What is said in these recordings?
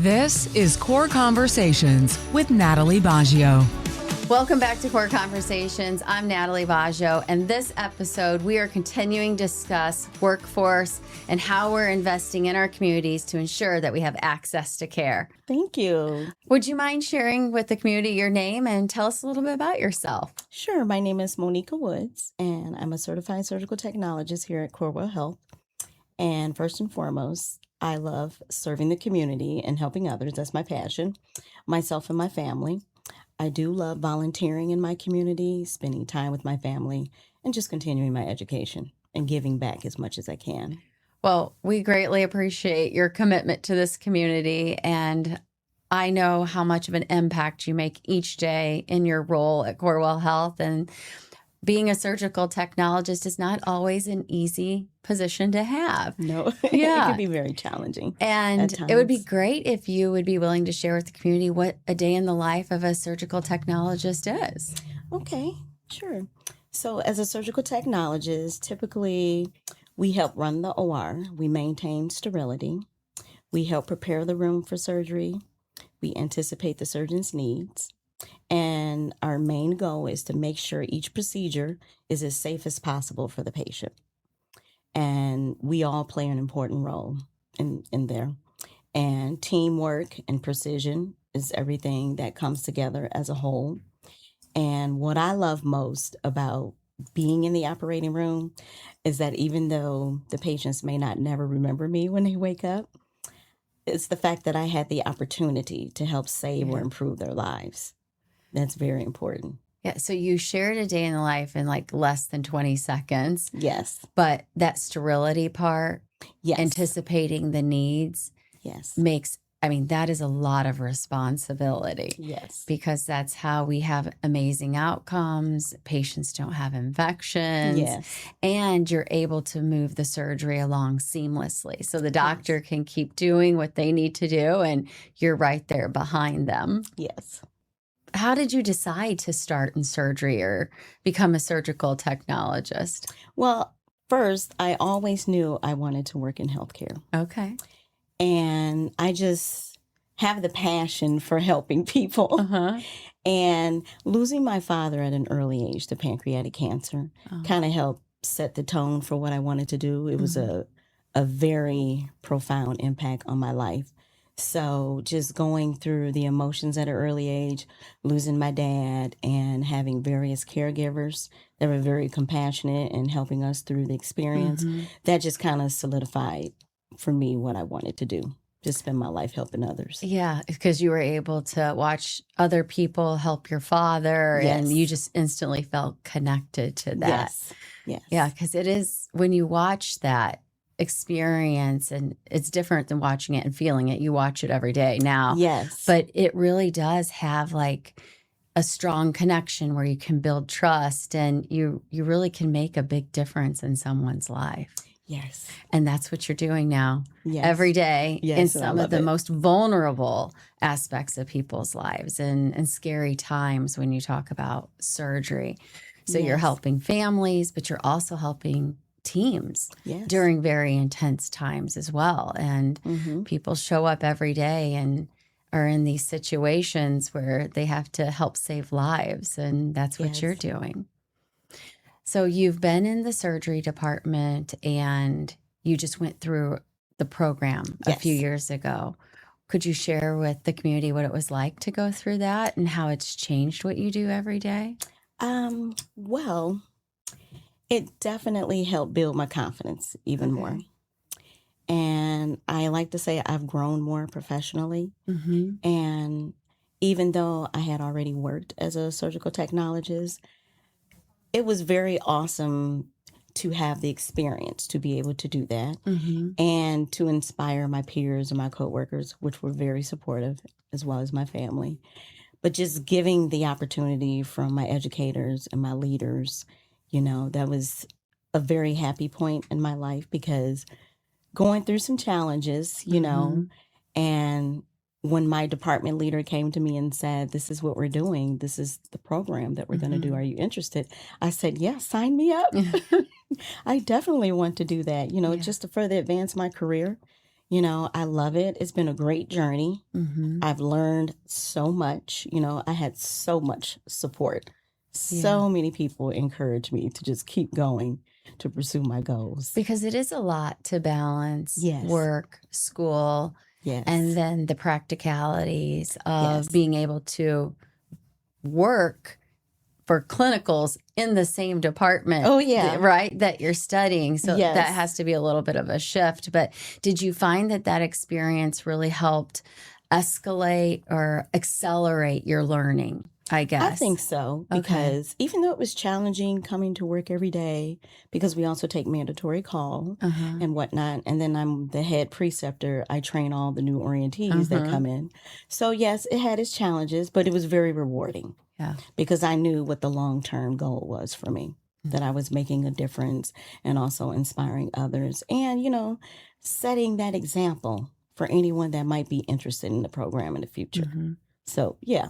This is Core Conversations with Natalie Baggio. Welcome back to Core Conversations. I'm Natalie Baggio, and this episode we are continuing to discuss workforce and how we're investing in our communities to ensure that we have access to care. Thank you. Would you mind sharing with the community your name and tell us a little bit about yourself? Sure. My name is Moniica Woods, and I'm a certified surgical technologist here at Corewell Health. And first and foremost, I love serving the community and helping others. That's my passion, myself and my family. I do love volunteering in my community, spending time with my family, and just continuing my education and giving back as much as I can. Well, we greatly appreciate your commitment to this community, and I know how much of an impact you make each day in your role at Corewell Health. And being a surgical technologist is not always an easy position to have. No, Yeah. It can be very challenging. And at it would be times. great if you would be willing to share with the community what a day in the life of a surgical technologist is. Okay, sure. So as a surgical technologist, typically we help run the OR. We maintain sterility. We help prepare the room for surgery. We anticipate the surgeon's needs. And our main goal is to make sure each procedure is as safe as possible for the patient. And we all play an important role in there. And teamwork and precision is everything that comes together as a whole. And what I love most about being in the operating room is that even though the patients may not never remember me when they wake up, it's the fact that I had the opportunity to help save or improve their lives. That's very important. Yeah, so you shared a day in the life in like less than 20 seconds, Yes. but that sterility part, Yes. anticipating the needs Yes. that is a lot of responsibility. Yes. Because that's how we have amazing outcomes. Patients don't have infections. Yes. And you're able to move the surgery along seamlessly. So the doctor can keep doing what they need to do, and you're right there behind them. Yes. How did you decide to start in surgery or become a surgical technologist? Well, first, I always knew I wanted to work in healthcare. Okay. And I just have the passion for helping people. Uh-huh. And losing my father at an early age to pancreatic cancer Oh. kind of helped set the tone for what I wanted to do. It was a very profound impact on my life. So just going through the emotions at an early age, losing my dad and having various caregivers that were very compassionate and helping us through the experience, that just kind of solidified for me what I wanted to do. Just spend my life helping others. Yeah, because you were able to watch other people help your father, and Yes. you just instantly felt connected to that. Yes. Yes. Yeah, because it is when you watch that experience, and it's different than watching it and feeling it. You watch it every day now. Yes. But it really does have like a strong connection where you can build trust, and you really can make a big difference in someone's life. Yes. And that's what you're doing now Yes. every day Yes, in and I some of love the it. most vulnerable aspects of people's lives and scary times when you talk about surgery. So you're Yes. helping families, but you're also helping teams Yes. during very intense times as well. And people show up every day and are in these situations where they have to help save lives. And that's what Yes. you're doing. So you've been in the surgery department and you just went through the program a few Yes. years ago. Could you share with the community what it was like to go through that and how it's changed what you do every day? Well, it definitely helped build my confidence even more. And I like to say I've grown more professionally. And even though I had already worked as a surgical technologist, it was very awesome to have the experience to be able to do that and to inspire my peers and my coworkers, which were very supportive, as well as my family. But just giving the opportunity from my educators and my leaders, that was a very happy point in my life, because going through some challenges, and when my department leader came to me and said, "This is what we're doing. This is the program that we're going to do. Are you interested?" I said, "Yeah, sign me up." I definitely want to do that, just to further advance my career, I love it. It's been a great journey. Mm-hmm. I've learned so much. I had so much support. Yeah. So many people encouraged me to just keep going to pursue my goals. Because it is a lot to balance Yes. work, school, Yes. and then the practicalities of Yes. being able to work for clinicals in the same department. Oh, yeah. Right? That you're studying. So Yes. that has to be a little bit of a shift. But did you find that experience really helped escalate or accelerate your learning? I guess. I think so, because even though it was challenging coming to work every day, because we also take mandatory call and whatnot, and then I'm the head preceptor, I train all the new orientees that come in. So yes, it had its challenges, but it was very rewarding. Yeah. Because I knew what the long-term goal was for me, that I was making a difference and also inspiring others and, setting that example for anyone that might be interested in the program in the future. So, yeah.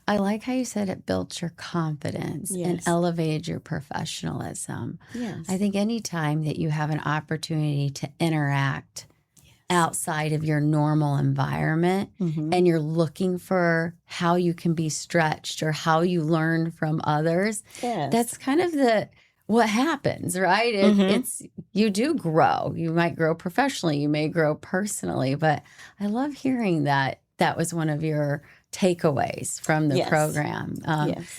I like how you said it built your confidence and elevated your professionalism. Yes. I think anytime that you have an opportunity to interact outside of your normal environment and you're looking for how you can be stretched or how you learn from others, that's kind of what happens, right? It's you do grow. You might grow professionally, you may grow personally, but I love hearing that was one of your takeaways from the program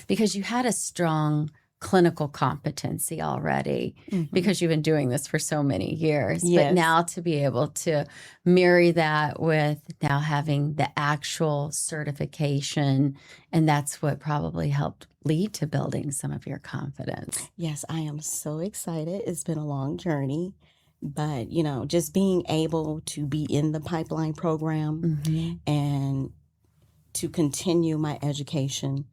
because you had a strong clinical competency already because you've been doing this for so many years. But now to be able to marry that with now having the actual certification, and that's what probably helped lead to building some of your confidence. Yes, I am so excited. It's been a long journey. But, just being able to be in the pipeline program and to continue my education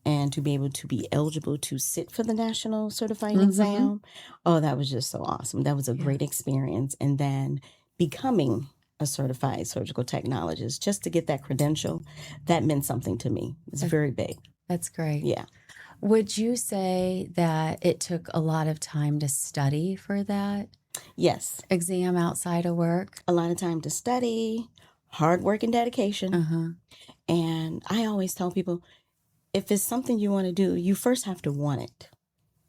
and to be able to be eligible to sit for the national certifying exam. Oh, that was just so awesome. That was a great experience. And then becoming a certified surgical technologist, just to get that credential, that meant something to me. It's very big. That's great. Yeah. Would you say that it took a lot of time to study for that? Yes. Exam outside of work? A lot of time to study, hard work and dedication. And I always tell people, if it's something you want to do, you first have to want it.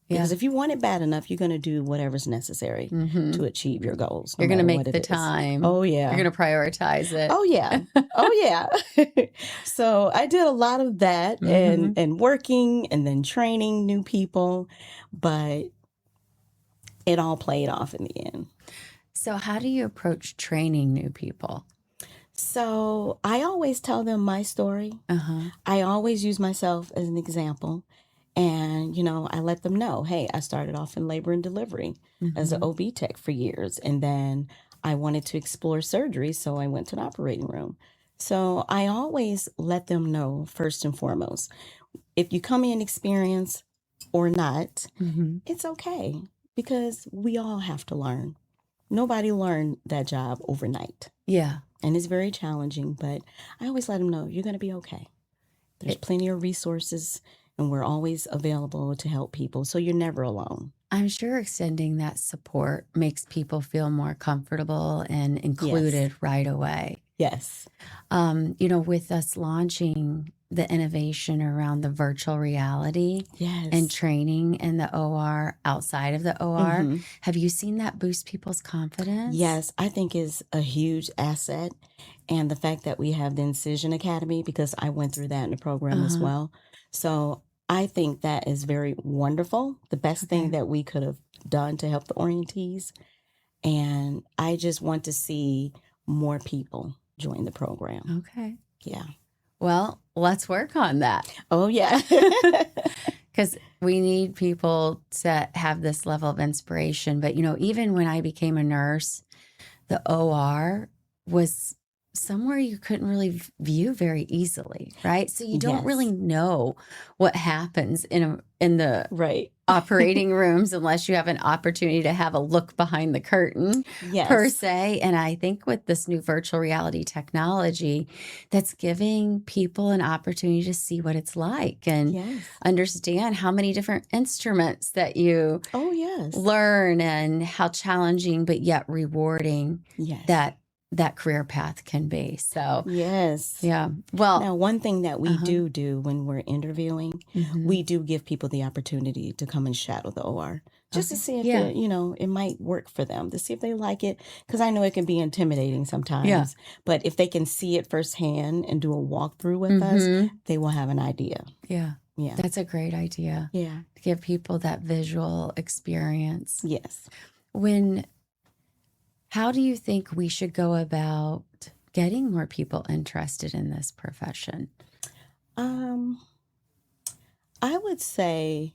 Because if you want it bad enough, you're going to do whatever's necessary to achieve your goals. You're going to make the time. Oh, yeah. You're going to prioritize it. Oh, yeah. Oh, yeah. So I did a lot of that and working and then training new people. But it all played off in the end. So how do you approach training new people? So I always tell them my story. I always use myself as an example. And, I let them know, hey, I started off in labor and delivery as an OB tech for years. And then I wanted to explore surgery, so I went to the operating room. So I always let them know, first and foremost, if you come in experienced or not, it's okay. Because we all have to learn. Nobody learned that job overnight. Yeah. And it's very challenging, but I always let them know you're going to be okay. There's plenty of resources, and we're always available to help people. So you're never alone. I'm sure extending that support makes people feel more comfortable and included right away. Yes. With us launching the innovation around the virtual reality and training in the OR, outside of the OR, have you seen that boost people's confidence? Yes, I think is a huge asset. And the fact that we have the Incision Academy, because I went through that in the program as well. So I think that is very wonderful. The best thing that we could have done to help the orientees. And I just want to see more people join the program. Okay. Yeah. Well, let's work on that. Oh, yeah. Because we need people to have this level of inspiration. But, even when I became a nurse, the OR was somewhere you couldn't really view very easily, right? So you don't really know what happens in the operating rooms unless you have an opportunity to have a look behind the curtain per se. And I think with this new virtual reality technology, that's giving people an opportunity to see what it's like and understand how many different instruments that you learn and how challenging but yet rewarding that that career path can be. So, Yes. yeah. Well, Now, one thing that we do when we're interviewing, mhm. we do give people the opportunity to come and shadow the OR just to Okay. see if Yeah. it might work for them, to see if they like it. Because I know it can be intimidating sometimes. Yeah. But if they can see it firsthand and do a walkthrough with us, they will have an idea. Yeah. Yeah. That's a great idea. Yeah. To give people that visual experience. Yes. How do you think we should go about getting more people interested in this profession? I would say,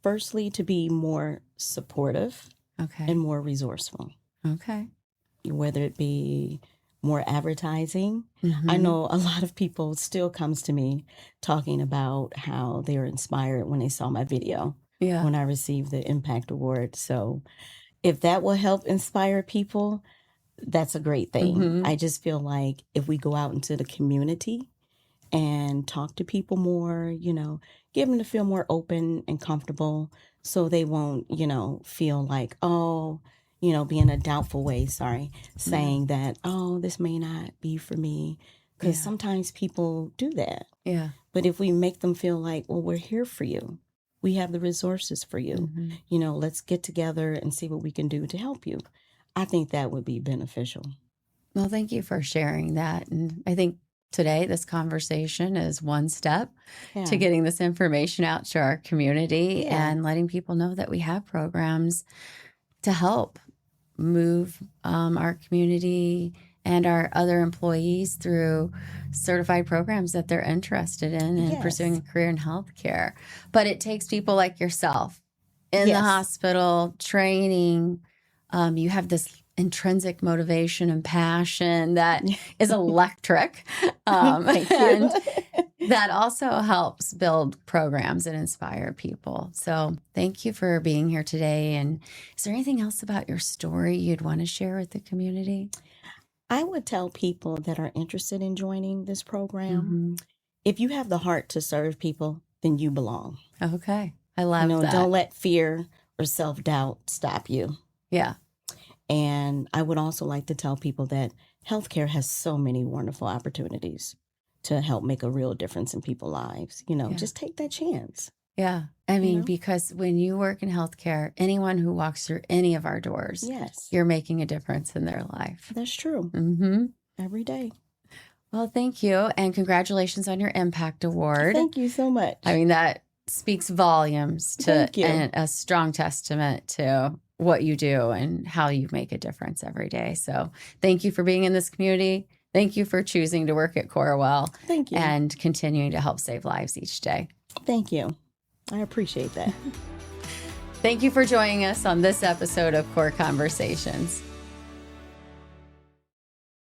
firstly, to be more supportive Okay. and more resourceful, Okay. whether it be more advertising. Mhm. I know a lot of people still comes to me talking about how they were inspired when they saw my video Yeah. when I received the Impact Award. So if that will help inspire people, that's a great thing. Mhm. I just feel like if we go out into the community and talk to people more, get them to feel more open and comfortable so they won't, feel like, be in a doubtful way, saying that, this may not be for me. Because Yeah. sometimes people do that. Yeah. But if we make them feel like, well, we're here for you, we have the resources for you, let's get together and see what we can do to help you. I think that would be beneficial. Well, thank you for sharing that. And I think today this conversation is one step to getting this information out to our community and letting people know that we have programs to help move our community and our other employees through certified programs that they're interested in and pursuing a career in healthcare. But it takes people like yourself in the hospital training. You have this intrinsic motivation and passion that is electric. Thank you. And that also helps build programs and inspire people. So thank you for being here today. And is there anything else about your story you'd want to share with the community? I would tell people that are interested in joining this program, if you have the heart to serve people, then you belong. Okay. I love that. Don't let fear or self-doubt stop you. Yeah. And I would also like to tell people that healthcare has so many wonderful opportunities to help make a real difference in people's lives. Just take that chance. Yeah. I mean, because when you work in healthcare, anyone who walks through any of our doors, you're making a difference in their life. That's true. Every day. Well, thank you. And congratulations on your Impact Award. Thank you so much. I mean, that speaks volumes to and a strong testament to what you do and how you make a difference every day. So thank you for being in this community. Thank you for choosing to work at Corewell. Thank you. And continuing to help save lives each day. Thank you. I appreciate that. Thank you for joining us on this episode of Core Conversations.